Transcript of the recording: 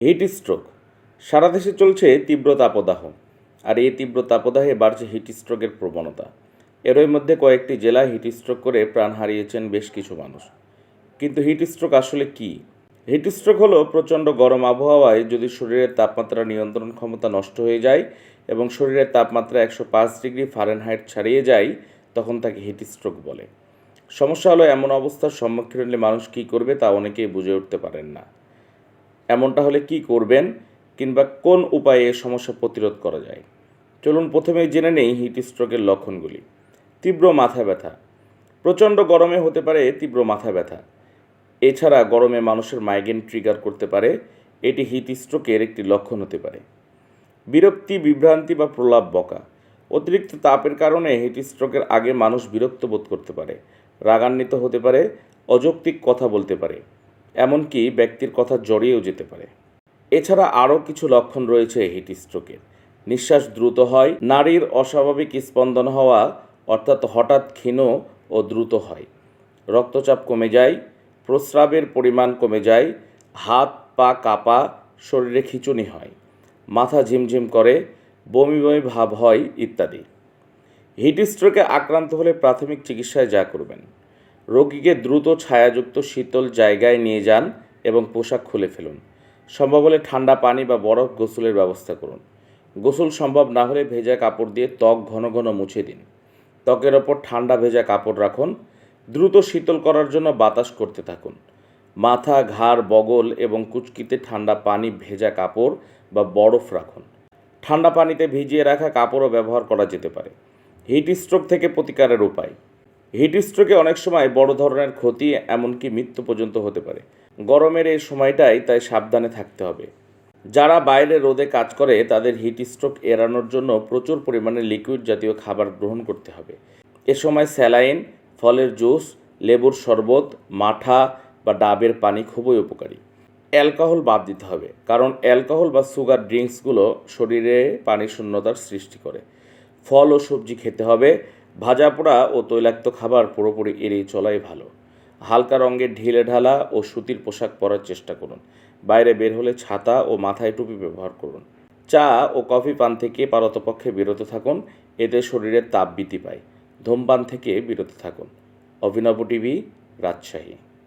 Heat stroke সারা দেশে চলছে তীব্র তাপদাহ, আর এই তীব্র তাপদাহে বাড়ছে হিট স্ট্রোকের প্রবণতা। এরই মধ্যে কয়েকটি জেলায় হিট স্ট্রোক করে প্রাণ হারিয়েছেন বেশ কিছু মানুষ। কিন্তু হিট স্ট্রোক আসলে কি? হিট স্ট্রোক হলো প্রচণ্ড গরম আবহাওয়ায় যদি শরীরের তাপমাত্রা নিয়ন্ত্রণ ক্ষমতা নষ্ট হয়ে যায় এবং শরীরের তাপমাত্রা 105 ডিগ্রি ফারেনহাইট ছাড়িয়ে যায়, তখন তাকে হিট স্ট্রোক বলে। সমস্যা হলো এমন অবস্থার সম্মুখীন হলে মানুষ কী করবে তা অনেকেই বুঝে উঠতে পারেন না। এমনটা হলে কি করবেন কিংবা কোন উপায়ে এ সমস্যা প্রতিরোধ করা যায়? চলুন প্রথমেই জেনে নেই হিট স্ট্রোকের লক্ষণগুলি। তীব্র মাথা ব্যথা। প্রচণ্ড গরমে হতে পারে তীব্র মাথা ব্যথা। এছাড়া গরমে মানুষের মাইগ্রেন ট্রিগার করতে পারে। এটি হিট স্ট্রোকের একটি লক্ষণ হতে পারে। বিরক্তি, বিভ্রান্তি বা প্রলাপ বকা। অতিরিক্ত তাপের কারণে হিট স্ট্রোকের আগে মানুষ বিরক্ত বোধ করতে পারে, রাগান্বিত হতে পারে, অযৌক্তিক কথা বলতে পারে, এমনকি ব্যক্তির কথা জড়িয়েও যেতে পারে। এছাড়া আরও কিছু লক্ষণ রয়েছে হিট স্ট্রোকের। নিঃশ্বাস দ্রুত হয়, নাড়ির অস্বাভাবিক স্পন্দন হওয়া অর্থাৎ হঠাৎ ক্ষীণ ও দ্রুত হয়, রক্তচাপ কমে যায়, প্রস্রাবের পরিমাণ কমে যায়, হাত পা কাঁপা, শরীরে খিঁচুনি হয়, মাথা ঝিমঝিম করে, বমি বমি ভাব হয় ইত্যাদি। হিট স্ট্রোকে আক্রান্ত হলে প্রাথমিক চিকিৎসায় যা করবেন: রোগীকে দ্রুত ছায়াযুক্ত শীতল জায়গায় নিয়ে যান এবং পোশাক খুলে ফেলুন। সম্ভব হলে ঠান্ডা পানি বা বরফ গোসলের ব্যবস্থা করুন। গোসল সম্ভব না হলে ভেজা কাপড় দিয়ে ত্বক ঘন ঘন মুছে দিন। ত্বকের ওপর ঠান্ডা ভেজা কাপড় রাখুন। দ্রুত শীতল করার জন্য বাতাস করতে থাকুন। মাথা, ঘাড়, বগল এবং কুচকিতে ঠান্ডা পানি, ভেজা কাপড় বা বরফ রাখুন। ঠান্ডা পানিতে ভিজিয়ে রাখা কাপড়ও ব্যবহার করা যেতে পারে। হিট স্ট্রোক থেকে প্রতিকারের উপায়: হিট স্ট্রোকে অনেক সময় বড় ধরনের ক্ষতি, এমনকি মৃত্যু পর্যন্ত হতে পারে। গরমের এই সময়টাই তাই সাবধানে থাকতে হবে। যারা বাইরে রোদে কাজ করে তাদের হিট স্ট্রোক এড়ানোর জন্য প্রচুর পরিমাণে লিকুইড জাতীয় খাবার গ্রহণ করতে হবে। এ সময় স্যালাইন, ফলের জুস, লেবুর শরবত, মাঠা বা ডাবের পানি খুবই উপকারী। অ্যালকোহল বাদ দিতে হবে, কারণ অ্যালকোহল বা সুগার ড্রিঙ্কসগুলো শরীরে পানি শূন্যতার সৃষ্টি করে। ফল ও সবজি খেতে হবে। ভাজা পোড়া ও তৈলাক্ত খাবার পুরোপুরি এড়িয়ে চলাই ভালো। হালকা রঙের ঢিলেঢালা ও সুতির পোশাক পরার চেষ্টা করুন। বাইরে বের হলে ছাতা ও মাথায় টুপি ব্যবহার করুন। চা ও কফি পান থেকে পারতপক্ষে বিরত থাকুন, এতে শরীরের তাপ বৃদ্ধি পায়। ধূমপান থেকে বিরত থাকুন। অভিনব টিভি, রাজশাহী।